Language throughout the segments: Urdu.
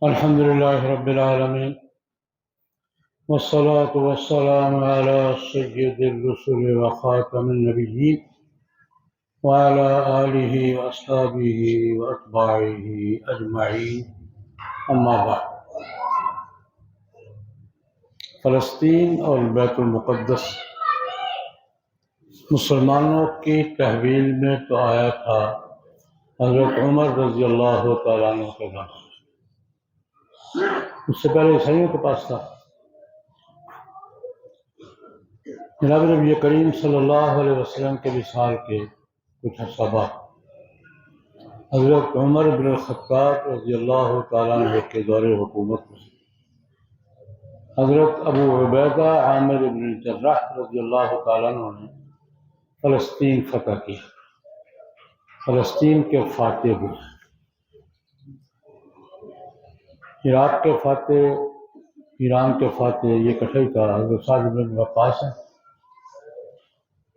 الحمد لله رب العالمين، والصلاة والسلام على سيد الرسل وخاتم النبيين وعلى آله وأصحابه وأتباعه أجمعين، أما بعد۔ فلسطین اور بیت المقدس مسلمانوں کی تحویل میں تو آیا تھا حضرت عمر رضی اللہ تعالیٰ عنہ کے بعد، اس سے پہلے عیسائیوں کے پاس تھا۔ جناب نبی کریم صلی اللہ علیہ وسلم کے وصال کے کچھ عرصہ بعد حضرت عمر بن الخطاب رضی اللہ تعالیٰ عنہ کے دور حکومت میں حضرت ابو عبیدہ عامر بن الجراح رضی اللہ تعالیٰ عنہ نے فلسطین فتح کیا، فلسطین کے فاتح ہوئے۔ عراق کے فاتح، ایران کے فاتح، یہ اکٹھا ہی تھا، حضرت سعد بن وقاص ہیں۔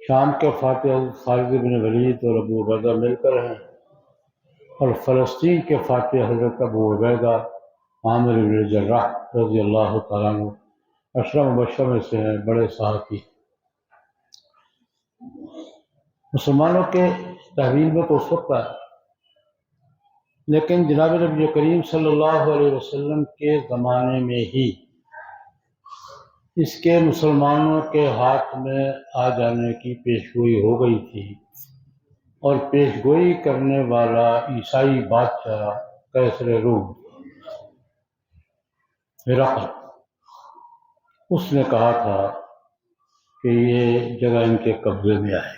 شام کے فاتح حضرت خالد بن ولید اور ابو عبیدہ مل کر ہیں، اور فلسطین کے فاتح حضرت ابو عبیدہ عامر بن الجراح رضی اللہ تعالیٰ عنہ عشرہ مبشرہ میں سے ہیں، بڑے صحابی۔ مسلمانوں کے تحویل میں تو اس وقت آیا، لیکن جناب نبی کریم صلی اللہ علیہ وسلم کے زمانے میں ہی اس کے مسلمانوں کے ہاتھ میں آ جانے کی پیشگوئی ہو گئی تھی، اور پیشگوئی کرنے والا عیسائی بادشاہ قیصر روم ہرقل، اس نے کہا تھا کہ یہ جگہ ان کے قبضے میں آئے۔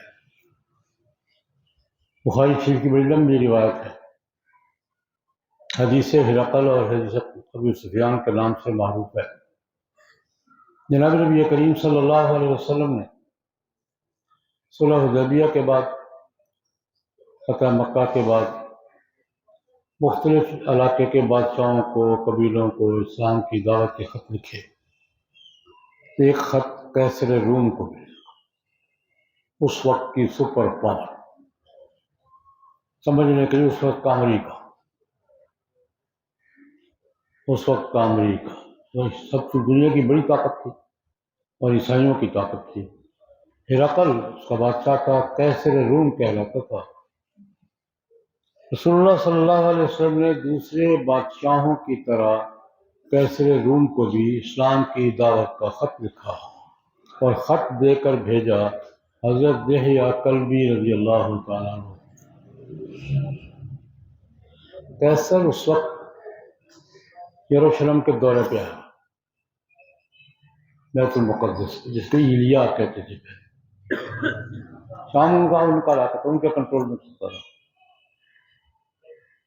بخاری شریف کی بڑی لمبی روایت ہے، حدیث ہرقل اور حدیث ابو سفیان کے نام سے معروف ہے۔ جناب نبی کریم صلی اللہ علیہ وسلم نے صلح حدیبیہ کے بعد، فتح مکہ کے بعد، مختلف علاقے کے بادشاہوں کو، قبیلوں کو اسلام کی دعوت کے خط لکھے۔ ایک خط قیصر روم کو ملا، اس وقت کی سپر پاور، سمجھنے کے لیے اس وقت کا امریکہ، سب سے دنیا کی بڑی طاقت تھی اور عیسائیوں کی طاقت تھی۔ ہرقل اس کا بادشاہ تھا، قیصر روم کہلاتا تھا۔ رسول اللہ صلی اللہ علیہ وسلم نے دوسرے بادشاہوں کی طرح قیصر روم کو بھی اسلام کی دعوت کا خط لکھا اور خط دے کر بھیجا حضرت دحیہ کلبی رضی اللہ تعالیٰ عنہ۔ قیصر اس وقت یروشلم کے دورے پہ آیا، بیت المقدس، جس کو ایلیا کہتے تھے۔ شام ان کا علاقہ تھا، ان کے کنٹرول میں چلتا تھا۔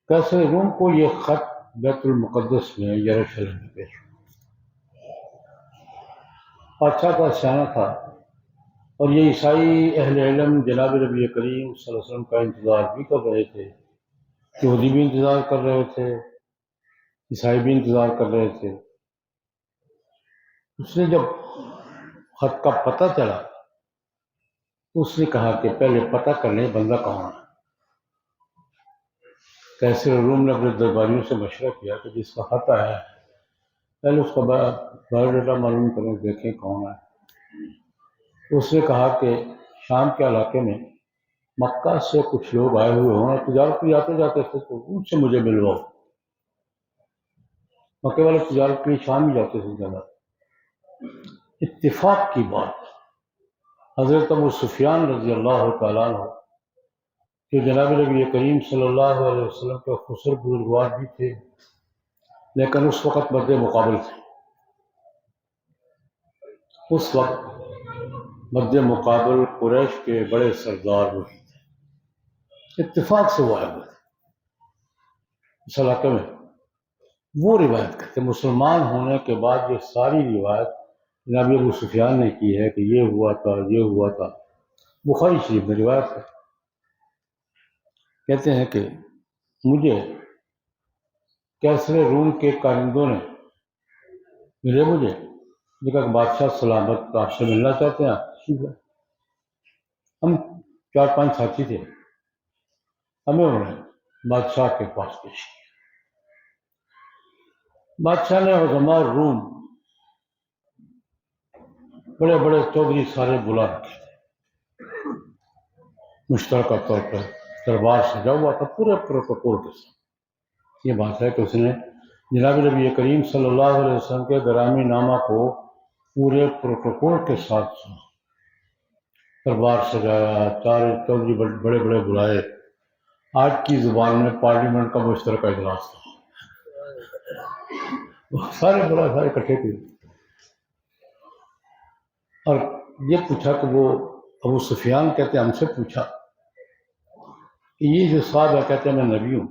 قیصر روم کو یہ خط بیت المقدس میں یروشلم میں پیش ہوا۔ اچھا تھا، سیاح تھا، اور یہ عیسائی اہل علم جناب نبی کریم صلی اللہ علیہ وسلم کا انتظار بھی کر رہے تھے، یہودی بھی انتظار کر رہے تھے، عیسائی بھی انتظار کر رہے تھے۔ اس نے جب خط کا پتہ چلا تو اس نے کہا کہ پہلے پتہ کر لیں بندہ کون ہے۔ قیصر روم نے اپنے درباریوں سے مشورہ کیا کہ جس کا خط آیا ہے پہلے اس کا بایو ڈیٹا معلوم کریں، دیکھیں کون ہے۔ اس نے کہا کہ شام کے علاقے میں مکہ سے کچھ لوگ آئے ہوئے ہوں، تجارت پہ جاتے جاتے تھے تو ان سے مجھے ملواؤ۔ مکے والے تجارت کے لیے شام ہی جاتے تھے زیادہ۔ اتفاق کی بات، حضرت ابو سفیان رضی اللہ تعالیٰ عنہ کہ جناب نبی کریم صلی اللہ علیہ وسلم کے خسر بزرگوار بھی تھے، لیکن اس وقت مد مقابل تھے، اس وقت مد مقابل قریش کے بڑے سردار وہی تھے۔ اتفاق سے وہ آئے ہوئے تھے اس علاقے میں۔ وہ روایت کرتے مسلمان ہونے کے بعد یہ ساری روایت جناب ابو سفیان نے کی ہے کہ یہ ہوا تھا، یہ ہوا تھا۔ بخاری شریف میں روایت ہے، کہتے ہیں کہ مجھے قیصر روم کے کارندوں نے ملے، مجھے کہ بادشاہ سلامت آپ سے ملنا چاہتے ہیں۔ ہم 4-5 ساتھی تھے، ہمیں انہوں نے بادشاہ کے پاس پیش کیا۔ بادشاہ نے عظماء روم بڑے بڑے چودھری سارے بلا رکھے تھے، مشترکہ طور پر دربار سجا ہوا تھا پورے پروٹوکول کے ساتھ۔ یہ بات ہے کہ اس نے جناب نبی کریم صلی اللہ علیہ وسلم کے گرامی نامہ کو پورے پروٹوکول کے ساتھ سنا، دربار سجایا، چار چودھری بڑے بڑے بلائے۔ آج کی زبان میں پارلیمنٹ کا مشترکہ اجلاس تھا، سارے بلائے سارے اکٹھے کیے، اور یہ پوچھا کہ وہ ابو سفیان کہتے ہیں ہم سے پوچھا کہ یہ جو صاحب ہے کہتے ہیں میں نبی ہوں،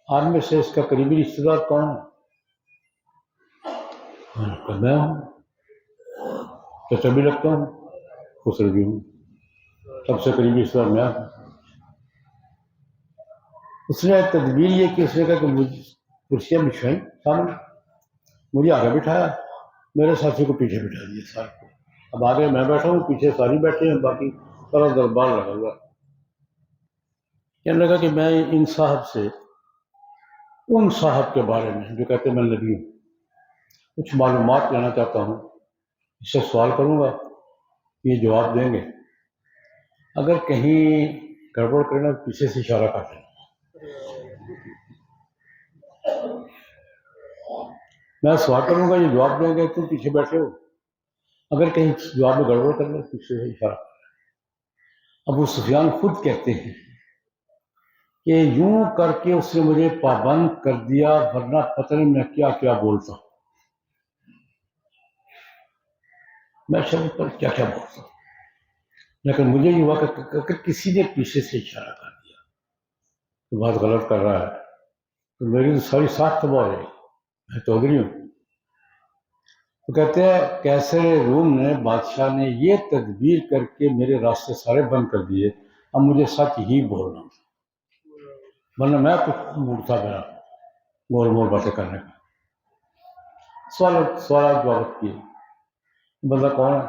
آپ میں سے اس کا قریبی رشتے دار کون ہے؟ میں ہوں، چچا بھی لگتا ہوں، خسر بھی ہوں، سب سے قریبی رشتے دار میں ہوں۔ اس نے تدبیر یہ کہ اس نے کہا کہ مجھے کرسیاں بچھائیں سامنے، مجھے آگے بٹھایا، میرے ساتھی کو پیچھے بٹھا دیا سارے کو۔ اب آگے میں بیٹھا ہوں، پیچھے ساری بیٹھے ہیں، باقی سارا دربار لگا ہوا۔ کہنے لگا کہ میں ان صاحب سے ان صاحب کے بارے میں جو کہتے ہیں میں نبی ہوں کچھ معلومات لینا چاہتا ہوں، اس سے سوال کروں گا، یہ جواب دیں گے، اگر کہیں گڑبڑ کرنا پیچھے سے اشارہ کر دینا۔ میں سوال کروں گا، یہ جواب دیں گے، تم پیچھے بیٹھے ہو، اگر کہیں جواب میں گڑبڑ کرنا پیچھے سے اشارہ۔ ابو سفیان خود کہتے ہیں کہ یوں کر کے اس نے مجھے پابند کر دیا، ورنہ پتہ نہیں میں کیا کیا بولتا، میں شب پر کیا کیا بولتا، لیکن مجھے یہ ہوا کہ اگر کسی نے پیچھے سے اشارہ کر دیا تو بات غلط کر رہا ہے، تو میری تو ساری ساتھ تباہ ہو جائے گی، میں چودھری ہوں۔ تو کہتے ہیں کیسر روم نے بادشاہ نے یہ تدبیر کر کے میرے راستے سارے بند کر دیے، اب مجھے سچ ہی بولنا تھا، ورنہ میں کچھ موڈ تھا میرا گول مول باتیں کرنے کا۔ سوالات جواب کیے، بندہ کون ہے،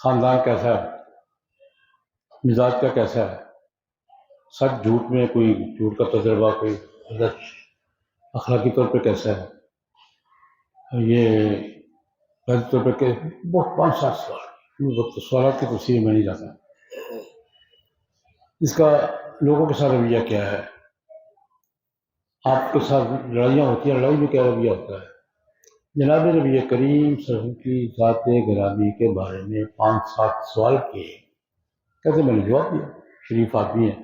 خاندان کیسا ہے، مزاج کا کیسا ہے، سچ جھوٹ میں کوئی جھوٹ کا تجربہ، کوئی اخلاقی طور پہ کیسا ہے، یہ غلط طور پہ بہت 5-7 سوالات کی تفصیل میں نہیں جاتا۔ اس کا لوگوں کے ساتھ رویہ کیا ہے، آپ کے ساتھ لڑائیاں ہوتی ہیں، لڑائی میں کیا رویہ ہوتا ہے۔ جناب نبی کریم صلی اللہ علیہ وسلم کی ذات گرامی کے بارے میں 5-7 سوال کیے، کہتے میں نے جواب دیا، شریف آدمی ہے،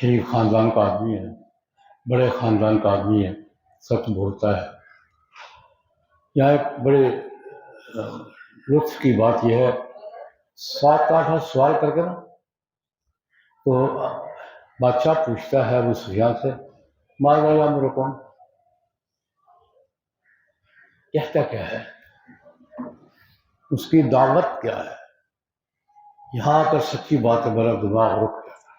شریف خاندان کا آدمی ہے، بڑے خاندان کا آدمی ہے، سچ بولتا ہے۔ یہاں ایک بڑے لطف کی بات یہ ہے، 7-8 سوال کر کے نا تو بادشاہ پوچھتا ہے ابو سفیان سے ماذا یامرکم، کہتا کیا ہے، اس کی دعوت کیا ہے، یہاں پر سچی بات ہے، میرا دماغ رک گیا تھا۔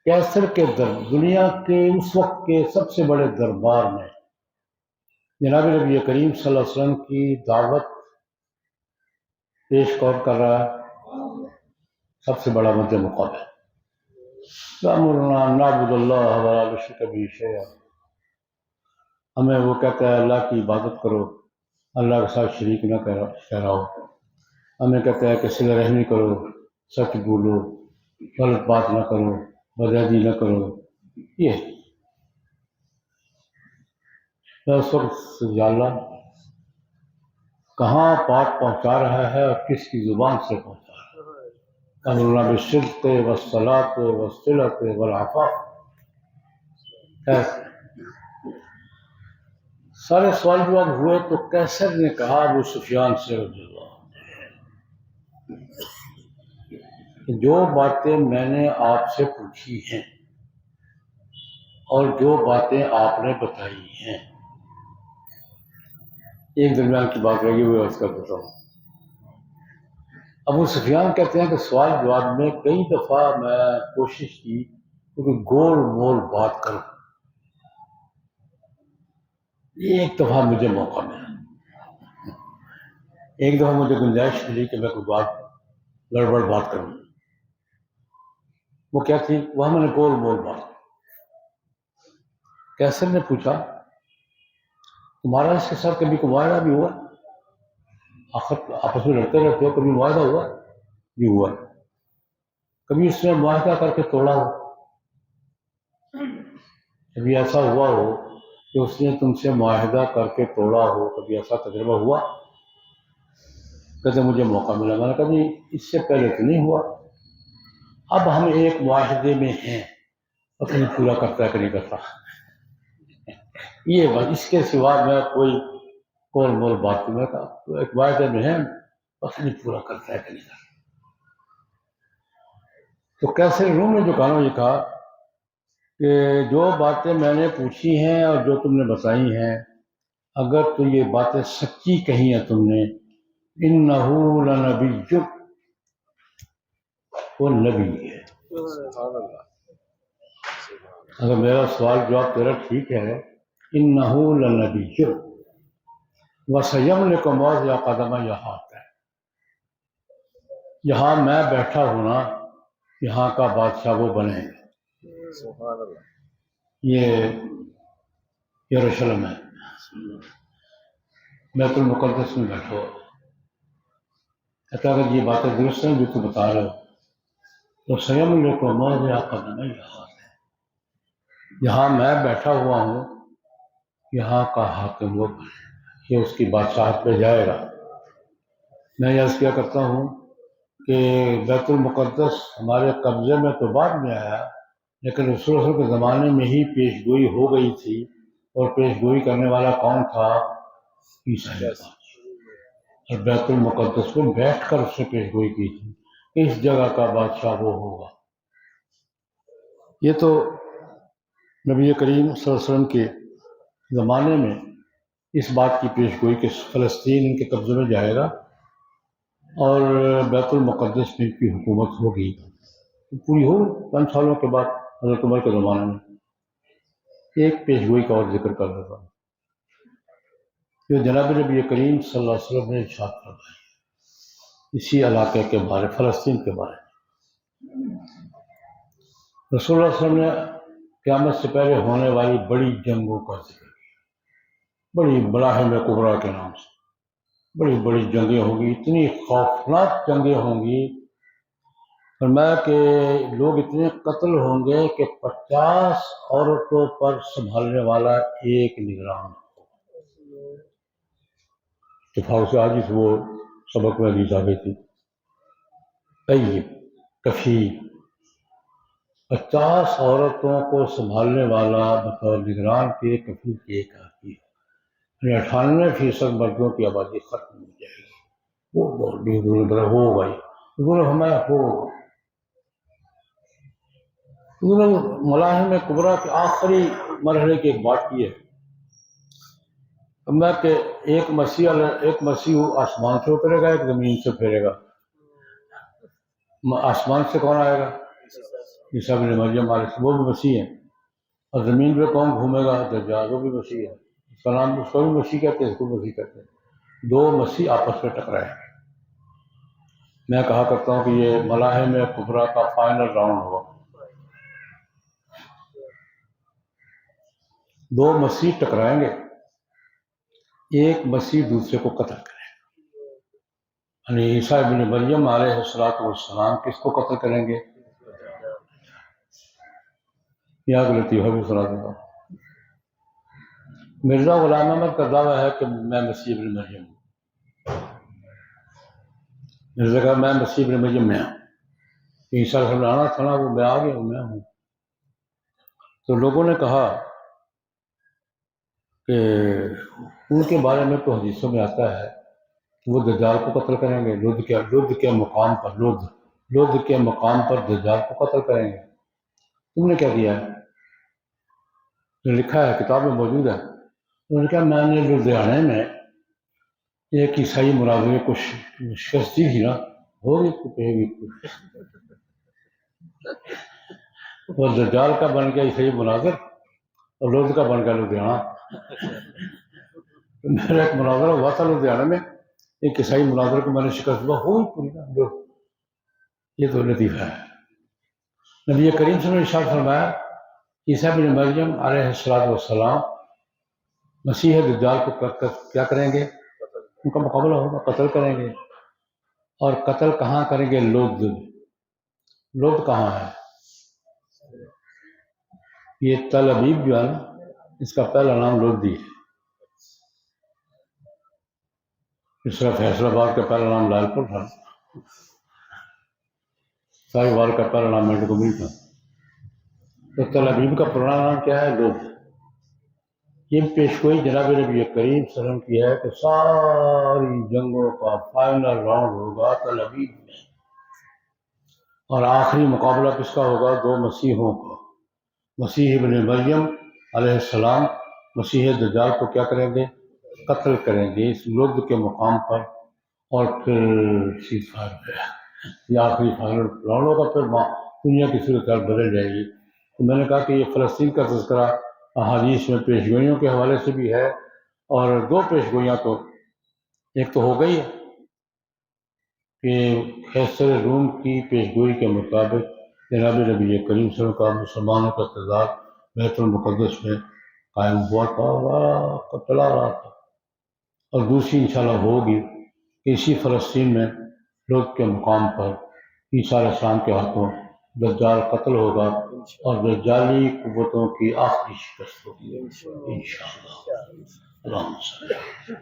کیسر کے دنیا کے اس وقت کے سب سے بڑے دربار میں جناب نبی کریم صلی اللہ علیہ وسلم کی دعوت پیش کون کر رہا ہے، سب سے بڑا مد مقابل، نعبد اللہ ولا نشرک بہ شیئا، ہمیں وہ کہتا ہے اللہ کی عبادت کرو، اللہ کے ساتھ شریک نہ ٹھہراؤ، ہمیں کہتا ہے کہ صلہ رحمی کرو، سچ بولو، غلط بات نہ کرو، بدعہدی نہ کرو۔ یہ اس وقت یا اللہ کہاں بات پہنچا رہا ہے اور کس کی زبان سے پہنچا رہا ہے۔ امرنا بالصدق والصلاۃ والصلۃ والعفاف، سارے سوال جواب ہوئے تو کیسر نے کہا ابو سفیان سے رضی اللہ کہ جو باتیں میں نے آپ سے پوچھی ہیں اور جو باتیں آپ نے بتائی ہیں، ایک درمیان کی بات رہ گئی، وہ عرض کر دیتا ہوں۔ ابو سفیان کہتے ہیں کہ سوال جواب میں کئی دفعہ میں کوشش کی کہ گول مول بات کروں، ایک دفعہ مجھے موقع ملا، ایک دفعہ مجھے گنجائش ملی کہ میں کوئی بات گڑبڑ بات کروں، وہ کیا تھی، وہ میں نے گول مول بات، کیسر نے پوچھا تمہارا اس کے ساتھ کبھی کوئی معاہدہ بھی ہوا؟ آخر آپس میں لڑتے رہتے ہو، کبھی معاہدہ ہوا؟ بھی ہوا۔ کبھی اس نے معاہدہ کر کے توڑا ہو؟ کبھی ایسا ہوا ہو کہ اس نے تم سے معاہدہ کر کے توڑا ہو؟ کبھی ایسا تجربہ ہوا؟ کہتے مجھے موقع ملا، میں نے کہا جی اس سے پہلے تو نہیں ہوا، اب ہم ایک معاہدے میں ہیں، پتہ نہیں پورا کرتا ہے کہ نہیں کرتا۔ یہ بات، اس کے سوا میں کوئی کول مول بات نہیں کرتا، تو ایک معاہدے میں ہے، پتہ نہیں پورا کرتا ہے کہ نہیں کرتا۔ تو کیسے روم نے جو کہا یہ کہا کہ جو باتیں میں نے پوچھی ہیں اور جو تم نے بتائی ہیں، اگر تو یہ باتیں سچی کہی ہیں تم نے، انہو لنبی، وہ نبی ہے۔ اگر میرا سوال جواب تیرا ٹھیک ہے، انہو لنبی وسیملک موضع قدم، یہاں ہے، یہاں میں بیٹھا ہوں نا، یہاں کا بادشاہ وہ بنے گا۔ سبحان اللہ۔ یہ یروشلم ہے، بیت المقدس میں بیٹھا ہو۔ کہتا اگر یہ باتیں درست ہیں جو تم بتا رہے ہو تو سیملک موضع قدم، یہاں ہے، یہاں میں بیٹھا ہوا ہوں، یہاں کا حاکم وہ بنے، یہ اس کی بادشاہت پہ جائے گا۔ میں یاد کیا کرتا ہوں کہ بیت المقدس ہمارے قبضے میں تو بعد میں آیا، لیکن رسول اللہ کے زمانے میں ہی پیش گوئی ہو گئی تھی، اور پیش گوئی کرنے والا کون تھا؟ عیسیٰ، اور بیت المقدس میں بیٹھ کر اس سے پیش گوئی کی تھی کہ اس جگہ کا بادشاہ وہ ہوگا۔ یہ تو نبی کریم صلی اللہ علیہ وسلم کے زمانے میں اس بات کی پیش گوئی کہ فلسطین ان کے قبضے میں جائے گا اور بیت المقدس میں ان کی حکومت ہوگی، پوری ہو۔ 5 سالوں کے بعد حضرت عمر کے زمانے میں ایک پیش گوئی کا اور ذکر کر دیتا ہوں، جو جناب نبی کریم صلی اللہ علیہ وسلم نے ارشاد فرمایا اسی علاقے کے بارے، فلسطین کے بارے میں۔ رسول اللہ صلی اللہ علیہ وسلم نے قیامت سے پہلے ہونے والی بڑی جنگوں کا ذکر کیا، بڑی ملاحم کبریٰ کے نام سے، بڑی بڑی جنگیں ہوں گی، اتنی خوفناک جنگیں ہوں گی، فرمایا کہ لوگ اتنے قتل ہوں گے کہ 50 عورتوں پر سنبھالنے والا ایک نگران ہو۔ اتفاق سے آج اس وہ سبق میں حدیث آ گئی تھی، طیب کفیل، 50 عورتوں کو سنبھالنے والا بطور نگران کے کفیل کی ایک آدمی ہے، 98% مردوں کی آبادی ختم ہو جائے گی۔ وہ بہت بھی ہو گئی، ہمارا ہو ملاحم کبریٰ کے آخری مرحلے کی ایک بات کی ہے، میں کہ ایک مسیح آسمان سے اترے گا، ایک زمین سے پھیرے گا۔ آسمان سے کون آئے گا؟ عیسیٰ ابن مریم علیہ السلام، وہ بھی مسیح ہے، اور زمین پہ کون گھومے گا؟ دجال، وہ بھی مسیح ہے۔ اس کا نام، اس کو بھی مسیح کہتے ہیں، اس کو مسیح کہتے ہیں۔ 2 مسیح آپس میں ٹکرائے۔ میں کہا کرتا ہوں کہ یہ ملاحم کبریٰ کا فائنل راؤنڈ ہوگا، 2 مسیح ٹکرائیں گے، ایک مسیح دوسرے کو قتل کرے گا۔ یعنی عیسیٰ ابن مریم علیہ السلام کس کو قتل کریں گے؟ یاد لطیفہ بھی سنا دوں گا۔ مرزا غلام احمد کا دعویٰ ہے کہ میں مسیح ابن مریم ہوں۔ مرزا کہا میں مسیح ابن مریم میں ہوں، عیسیٰ علیہ السلام آنا تھا نا، وہ میں آ گیا ہوں، میں ہوں۔ تو لوگوں نے کہا کہ ان کے بارے میں تو حدیثوں میں آتا ہے کہ وہ دجال کو قتل کریں گے، لد کے مقام پر دجال کو قتل کریں گے۔ تم نے کیا کیا ہے؟ جو لکھا ہے کتاب میں موجود ہے، انہوں نے کہا میں نے لدھیانے میں ایک عیسائی مناظرے کو شکست دی تھی نا، ہوگی تو کہے گی وہ دجال کا بن گیا عیسائی مناظر اور لوگ کا بن گیا لدھیانہ۔ میرا ایک مناظرہ ہوا تھا لدھیانہ میں، ایک عیسائی مناظر کو میں نے شکست دیا، ہوئی پوری نا۔ یہ تو لطیفہ ہے۔ نبی کریم صلی اللہ علیہ وسلم نے ارشاد فرمایا عیسیٰ بن مریم علیہ السلام مسیح دجال کو کیا کریں گے؟ ان کا مقابلہ ہوگا، قتل کریں گے. اور قتل کہاں کریں گے؟ لود. لود کہاں ہے؟ یہ تل ابیب جو ہے نا، اس کا پہلا نام لودی ہے. اس طرح فیصل آباد کا پہلا نام لال پور تھا، ساہیوال کا پہلا نام میڈکوبی تھا. تو تل ابیب کا پرانا نام کیا ہے؟ لود. یہ پیشگوئی جناب نبی کریم صلی اللہ علیہ وسلم کی ہے کہ ساری جنگوں کا فائنل راؤنڈ ہوگا تل ابیب میں، اور آخری مقابلہ کس کا ہوگا؟ دو مسیحوں کا. مسیح ابن مریم علیہ السلام مسیح دجال کو کیا کریں گے؟ قتل کریں گے اس لد کے مقام پر. اور پھر سیز فائر پہ یہ آخری فائنل راؤنڈ ہوگا. پھر دنیا کی صورتحال بدل جائے گی. تو میں نے کہا کہ یہ فلسطین کا تذکرہ احادیث میں پیشگوئیوں کے حوالے سے بھی ہے، اور دو پیشگوئیاں تو ایک تو ہو گئی ہے کہ قیصر روم کی پیشگوئی کے مطابق جناب نبی کریم صلی اللہ علیہ وسلم کا مسلمانوں کا اقتدار بیت المقدس میں قائم ہوا تھا اور چلا رہا تھا. اور دوسری انشاءاللہ ہوگی کہ اسی فلسطین میں لوگ کے مقام پر عیسیٰ علیہ السلام کے ہاتھوں دجال قتل ہوگا اور دجالی قوتوں کی آخری شکست ہوگی انشاءاللہ. اللہم صلی اللہ.